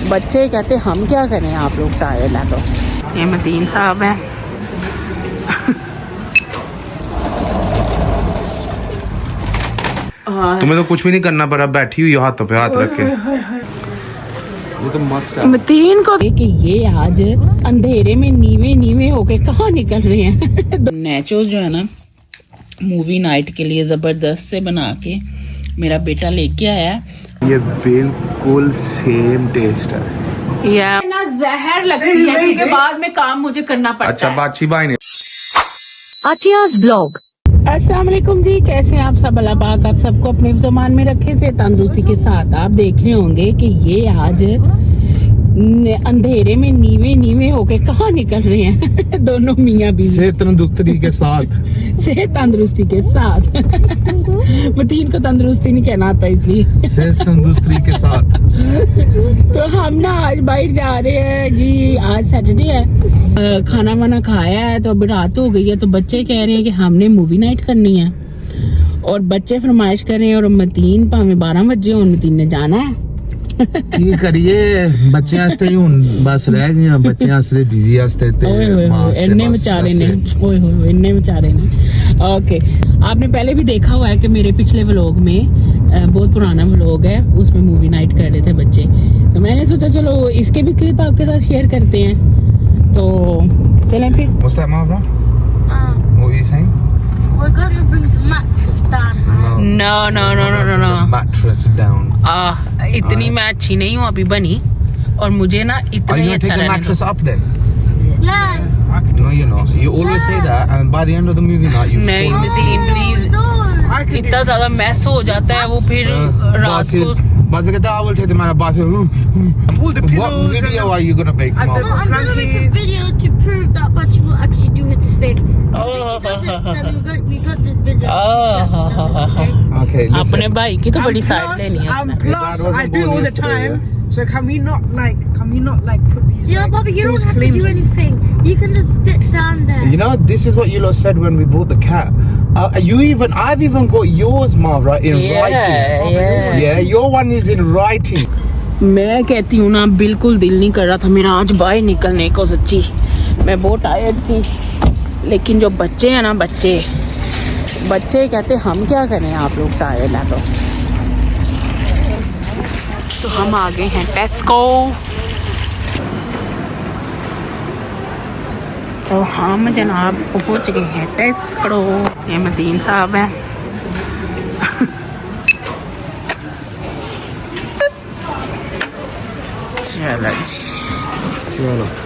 बच्चे कहते हम क्या करें, आप लोग टायर्ड है। तो ये मतीन साहब हैं। तुम्हें तो कुछ भी नहीं करना पड़ा, बैठी हुई हाथों पे हाथ रख के। ये तो मस्त है। मतीन को कि ये आज अंधेरे में नीवे नीवे होके कहाँ निकल रहे हैं। नेचोस जो है ना मूवी नाइट के लिए जबरदस्त से बना के मेरा बेटा लेके आया है। ये बिल्कुल सेम टेस्ट है। या ना जहर लगती है क्योंकि बाद में काम मुझे करना पड़ता अच्छा है। बाची भाई ने आतियाज ब्लॉग। अस्सलाम वालेकुम जी, कैसे हैं आप सब? अल्लाह पाक आप सबको अपने ज़मान में रखे से तंदुरुस्ती के साथ। आप देख रहे होंगे कि ये आज अंधेरे में नीवे नीवे होके कहाँ निकल रहे हैं। दोनों मियाँ बीवी सेहत तंदुरुस्ती के साथ। सेहत तंदुरुस्ती के साथ। मतीन को तंदुरुस्ती नहीं कहना आता इसलिए सेहत तंदुरुस्ती के साथ। तो हम ना आज बाहर जा रहे हैं जी। आज सैटरडे है, खाना वाना खाया है तो अभी रात हो गई है। तो बच्चे कह रहे हैं कि हमने मूवी नाइट करनी है और बच्चे फरमाइश कर रहे हैं। और मतीन भाਵੇਂ 12 बजे और मतीन ने जाना है। की करिए बच्चे वास्ते ही हुन बस रह गए बच्चे वास्ते बीवी वास्ते ते इन्ने बेचारे ने ओए होए इन्ने बेचारे ने। ओके, आपने पहले भी देखा हुआ है कि मेरे पिछले व्लॉग में बहुत पुराना व्लॉग है, उसमें मूवी नाइट कर रहे थे बच्चे। तो मैंने सोचा चलो इसके भी क्लिप आपके साथ शेयर करते हैं। तो चलें फिर। What's that, Mavra? What were you saying? We're gonna bring the mattress down. No. Mattress down. इतनी मैं अच्छी नहीं हूँ अभी बनी और मुझे ना Are इतना you ही gonna अच्छा take the रहने mattress दो। up then? Yes. No, you're not. You always say that, and by the end of the movie night, you नहीं fall asleep. Mateen please, No. इतना ज्यादा मैस हो जाता है वो फिर रात को। Buzz it, I will take the man of Buzz. What video are you gonna make, No, Mom? I'm gonna make a video to prove that Butch will actually do its thing. Oh. Then we got this video. Okay? Okay, listen. अपने भाई की तो बड़ी side लेनी है उसने। Plus, I do all the time. So can we not like put these? Yeah, like, Bobby, you don't false have to claims do on- anything. You can just sit down there. You know, this is what you lot said when we bought the cat. I've even got yours, Mavra, in writing. Yeah, your one is in writing. मैं कहती हूँ ना बिल्कुल दिल नहीं कर रहा था मेरा आज बाहर निकलने को। सच्ची मैं बहुत टायर्ड थी, लेकिन जो बच्चे हैं ना बच्चे कहते हम क्या करें, आप लोग टायर्ड हैं। तो हम आ गए हैं टेस्को। तो हम जनाब पहुँच गए हैं टेस्को। ये मतीन साहब हैं।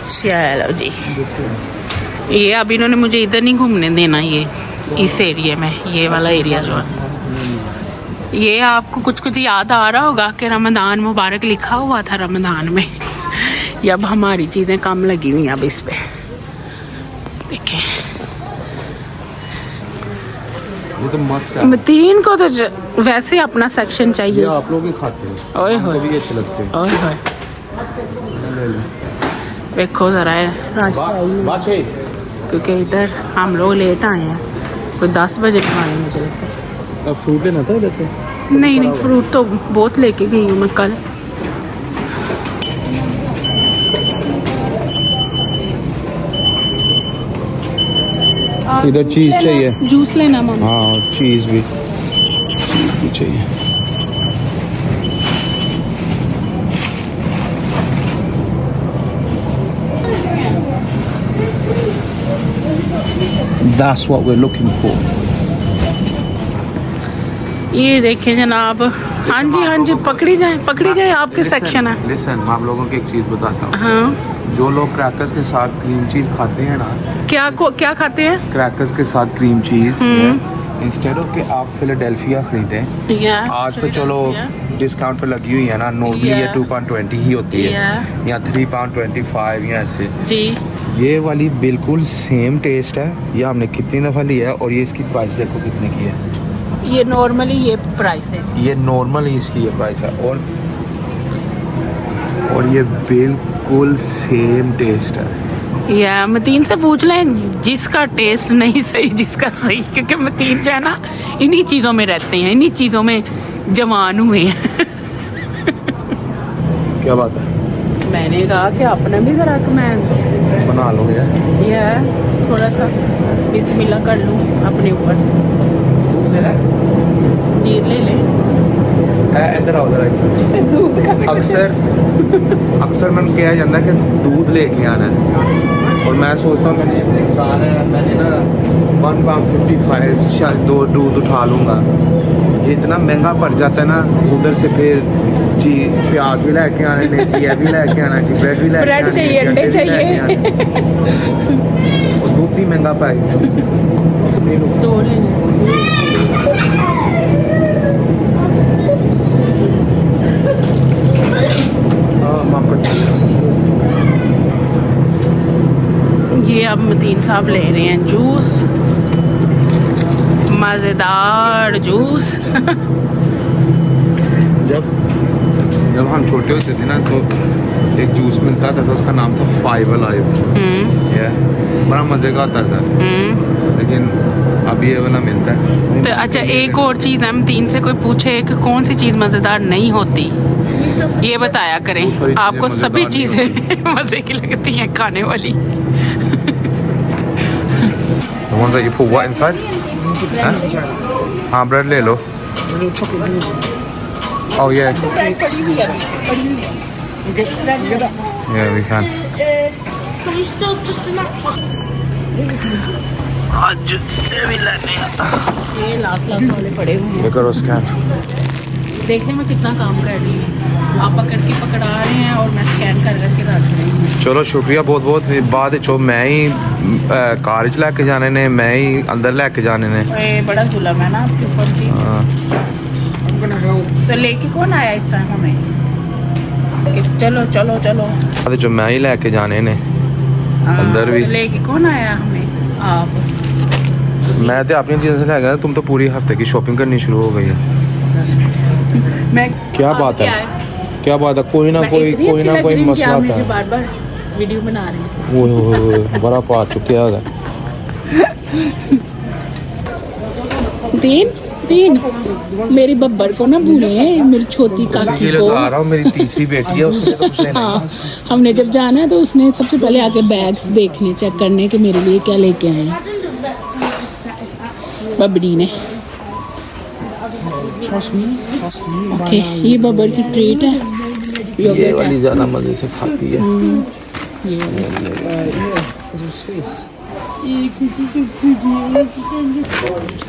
चलो जी। ये अब इन्होंने मुझे इधर नहीं घूमने देना, ये इस एरिया में, ये वाला एरिया जो है। ये आपको कुछ याद आ रहा होगा कि रमज़ान मुबारक लिखा हुआ था रमज़ान में। ये अब हमारी चीज़ें कम लगी हुई हैं अब इस पे देखें। ये तो मस्त है। मतीन को तो वैसे अपना सेक्शन चाहिए। आप लोग ही खाते हैं। ओए होए भी अच्छे लगते हैं। ओए होए देखो जरा राशि आई है क्योंकि इधर हम लोग लेट आए हैं। कोई 10 बजे खाने मुझे लगता है। फ्रूट लेना था जैसे। नहीं फ्रूट तो बहुत लेके गई हूँ मैं कल। इधर चीज चाहिए। जूस लेना मम्मा। हाँ चीज भी चाहिए। That's what we're looking for. ये देखें जनाब। हाँ जी पकड़ी जाए आपके सेक्शन है। लिसन, मैं आप लोगों को एक चीज बताता हूँ। हाँ जो लोग क्रैकर्स के साथ क्रीम चीज खाते हैं ना, क्या खाते हैं? क्रैकर्स के साथ क्रीम चीज, इंस्टेड ऑफ कि आप फिलाडेल्फिया खरीदें। आज तो चलो डिस्काउंट पे लगी हुई है ना, नॉर्मली ये £2.20 ही होती है या £3.25 या ऐसे जी। ये वाली बिल्कुल सेम टेस्ट है। ये हमने कितनी दफ़ा लिया है और ये इसकी प्राइस देखो कितने की है। ये नॉर्मली ये प्राइस है इसकी। ये नॉर्मली इसकी ये प्राइस है और ये बिल्कुल सेम टेस्ट है। या मतीन से पूछ लें जिसका टेस्ट नहीं सही जिसका सही, क्योंकि मतीन जो है ना इन्हीं चीज़ों में रहते हैं, इन्हीं चीज़ों में जवान हुए हैं। क्या बात है? मैंने कहा कि अपना भी जरा कमांड बना लो यार। ये थोड़ा सा बिस्मिल्लाह कर लूँ अपने ऊपर। दूध ले ले। इधर आओ जरा। दूध का अक्सर मैंने कहा जाता है कि दूध लेके आना है, और मैं सोचता हूँ मैंने ना 1 pound 55 शायद 2 दूध उठा लूँगा। ये इतना महंगा पड़ जाता है ना, उधर से फिर जी प्याज भी लेके आने ने, जी ये भी लेके आना, जी ब्रेड भी लेके ब्रेड आने, चाहिए, जी अंडे भी चाहिए। लेके आने। और दूध ही महंगा पाए। दो ले ले। ये अब मतीन साहब ले रहे हैं जूस, मज़ेदार जूस। जब हम छोटे होते थे ना तो एक जूस मिलता था, तो उसका नाम था 5 Alive। बड़ा मज़े का होता था, लेकिन अब ये वाला मिलता है। तो अच्छा, एक और चीज़ है, मतीन से कोई पूछे कि कौन सी चीज़ मज़ेदार नहीं होती, ये बताया करें। आपको सभी चीज़ें मज़े की लगती हैं खाने वाली। The ones that you put what inside? हाँ, ब्रेड ले लो। Oh yeah. Yeah, we can. Can you still put the mattress? आज ये भी लेने हैं। ये लास्ट वाले पड़े हुए हैं। ये करो स्कैन। देखने में कितना काम कर रही है। आप पकड़ के पकड़ा रहे हैं और मैं स्कैन कर रख रही हूँ। चलो शुक्रिया बहुत बहुत। बाद चो मैं ही कार च लैके जाने ने, मैं ही अंदर लैके जाने ने। ये बड़ा जुल्म है ना आपके ऊपर की। तो लेके कौन आया इस टाइम हमें कि चलो चलो चलो? बाद चो मैं ही लैके जाने ने अंदर भी। तो लेके कौन आया हमें? आप। मैं तो अपनी चीज़ें से ले गया, तुम तो पूरी हफ्ते की शॉपिंग करनी शुरू हो गई है। मैं क्या बात है? क्या बात है? कोई ना कोई मसला था। बार बार वीडियो बना रहे हैं। ओए बड़ा पा चुके होगा। तीन मेरी बब्बर को ना भूले, मेरी छोटी काकी को। आ रहा हूँ, मेरी तीसरी बेटी है, उसको तो कुछ लेना। हाँ, हमने जब जाना है तो उसने सबसे पहले आके बैग्स देखने, चेक करने कि मेरे लिए क्या लेके आए हैं बबड़ी ने। ओके, ये बब्बर की ट्रीट है। ये वाली ज़्यादा मज़े से खाती है।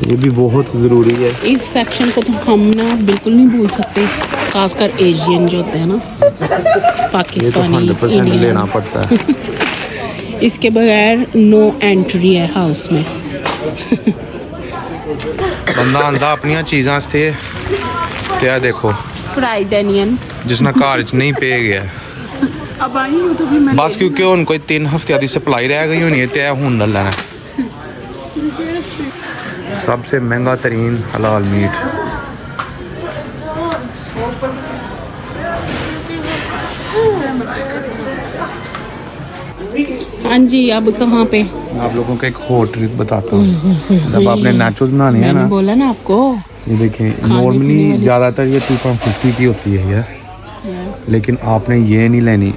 ये भी बहुत ज़रूरी है। इस सेक्शन को तो हम ना बिल्कुल नहीं भूल सकते, खासकर एशियन जो होते हैं ना, पाकिस्तानी, ये तो 100% लेना पड़ता है। इसके बगैर नो एंट्री है हाउस में। बंदा आंदा अपनी चीज़ां से क्या देखो, फ्राइड अनियन जिसना घर च नहीं पे गया अब आई हूँ तो भी मैं बस, क्योंकि उन कोई 3 हफ्ते की सप्लाई रह गई होनी है, तो हुन न लेना। सबसे महंगा तरीन हलाल मीट। हाँ जी, अब कहाँ पे? मैं आप लोगों को एक और ट्रिक बताता हूँ। जब आपने नाचोस बनाने हैं ना, बोला ना आपको, ये देखिए नॉर्मली ज़्यादातर ये 2.50 की होती है यार, लेकिन आपने ये नहीं लेनी,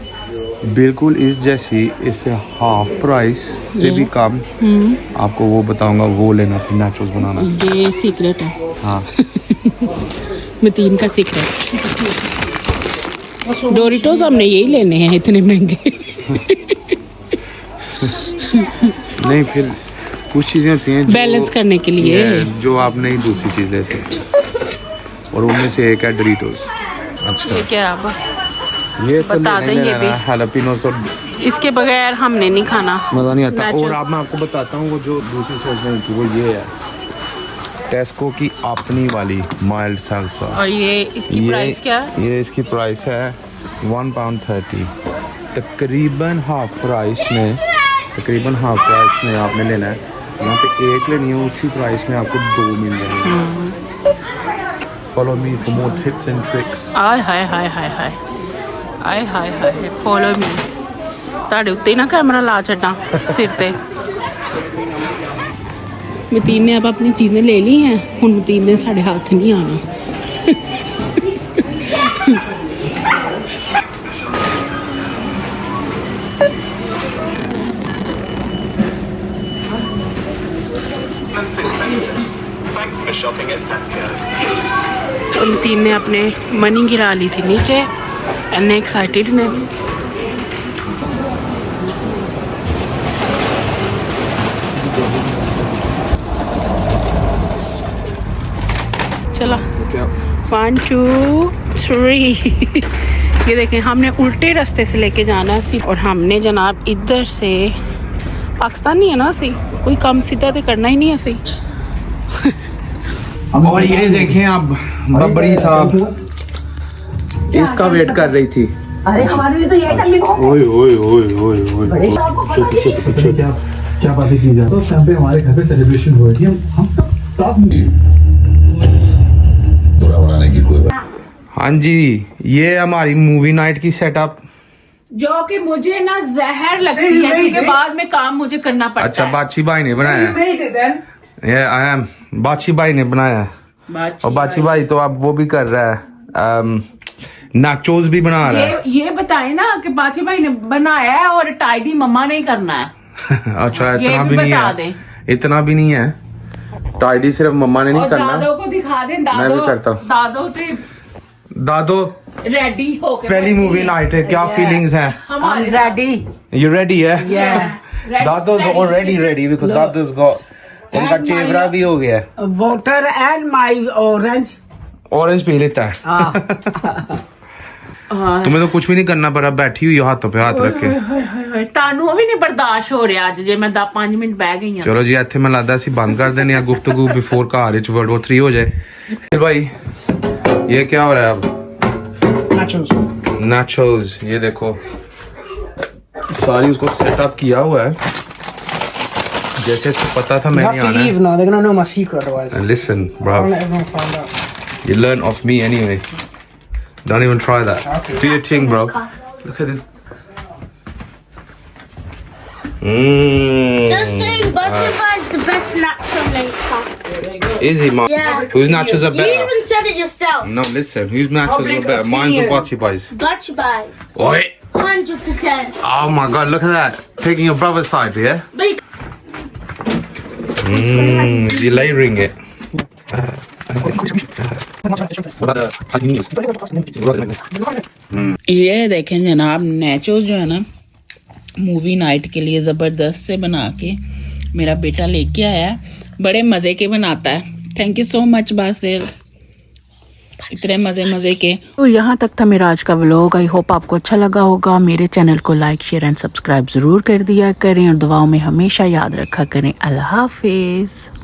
बिल्कुल इस जैसी, इससे हाफ प्राइस से भी कम। आपको वो बताऊंगा, वो लेना फिर नाचोस बनाना। ये सीक्रेट है। हाँ। मतीन का सीक्रेट। डोरिटोस हमने यही लेने हैं, इतने महंगे। नहीं, फिर कुछ चीज़ें होती हैं बैलेंस करने के लिए, जो आप नहीं दूसरी चीज़ ले सकते, और उनमें से एक है डोरिटोस। अच्छा, ये क्या अब ये तो बता दें, ये भी हालापिनोस, और इसके बगैर हमने नहीं खाना, मज़ा नहीं आता। और Nachos। अब मैं आपको बताता हूँ, वो जो दूसरी सॉस नहीं थी, वो ये है टेस्को की अपनी वाली माइल्ड साल्सा। और ये इसकी प्राइस क्या है? ये इसकी प्राइस है 1 pound 30। तकरीबन हाफ प्राइस में आपने लेना है। यहाँ पे एक लेनी है, उसी प्राइस में आपको 2 मिल जाएंगे। Follow me for more tips and tricks. I hi hi hi hi I hi hi, follow me. ਤੁਹਾਡੇ ਉੱਤੇ ਹੀ ਨਾ कैमरा ला छड्डा सिर ते। मतीन ने अब अपनी चीज़ें ले ली हैं, हुण मतीन ने साढ़े हाथ नहीं आना। उन तीन ने अपने मनी गिरा ली थी नीचे, एंड एक्साइटेड ने। चला 1 2 3 ये देखें, हमने उल्टे रास्ते से लेके जाना सी, और हमने जनाब इधर से, पाकिस्तानी है ना सी, कोई काम सीधा तो करना ही नहीं है सी। और ये देखें आप, बबरी साहब इसका वेट कर रही थी। अरे हमारे लिए तो ये टाइम ओए ओए ओए ओए ओए, क्या बातें की जाए। तो उस टाइम पे हमारे घर पे सेलिब्रेशन हो रही थी, हम सब साथ। हाँ जी, ये हमारी मूवी नाइट की सेटअप, जो कि मुझे ना जहर लगती है, क्योंकि बाद में काम मुझे करना पड़ता अच्छा है। बाची भाई ने बनाया है। Made it then. ये आई एम बाची भाई ने बनाया है, और बाची भाई तो अब वो भी कर रहा है, नाचोस भी बना रहा है। ये बताए ना कि बाची भाई ने बनाया है और टाइडी मम्मा ने ही करना है। अच्छा ये इतना भी भी नहीं बता है, दें। इतना भी नहीं है, टाइडी सिर्फ मम्मा ने नहीं और करना। दादो को दिखा दें, मैं भी करता हूँ। दादो तो दादो रेडी हो के पहली मूवी नाइट है, क्या फीलिंग्स हैं? हमारे रेडी यू रेडी है? Ready, दादो's steady, already ready because दादो's got उनका चेवरा भी हो गया है। Water and my orange. Orange P लेता है। तुम्हें तो कुछ भी नहीं करना पड़ा, बैठी हुई हो हाथों पे हाथ रख के। तानू भी नहीं बर्दाश्त हो रहा अज जे मैं 5 मिनट बह गई चलो जी, ਇੱਥੇ मैं लगता सी बंद कर देने गुफ्तगू बिफोर घर च वर्ल्ड वॉर 3 हो जाए। फिर भाई ये क्या हो रहा है अब? Nachos. नाचोस, ये देखो सारी उसको सेटअप किया हुआ है, जैसे इसको पता था You मैं have नहीं to आना leave now. They're gonna know my secret otherwise. है। Listen, I'll bro, let everyone find out. you learn off me anyway. Don't even try that. Okay. Do your thing, bro. Look at this. Just saying, Butcher But's the best nacho maker. Is he, man? Yeah. Whose nachos are You better? even said it yourself. No, listen. Whose nachos are better? Mine's or Bachi Boys? Butcher But's. Oi! 100%. Oh my God! Look at that. Taking your brother's side, yeah? But You're layering it. ये देखें जनाब, नेचोस जो है ना movie night के लिए ज़बरदस्त से बना के मेरा बेटा लेके आया है, बड़े मज़े के बनाता है। Thank you so much Basil, इतने मज़े के। तो यहाँ तक था मेरा आज का व्लॉग। आई होप आपको अच्छा लगा होगा। मेरे चैनल को लाइक शेयर एंड सब्सक्राइब ज़रूर कर दिया करें, और दुआओं में हमेशा याद रखा करें। अल्लाह हाफिज़।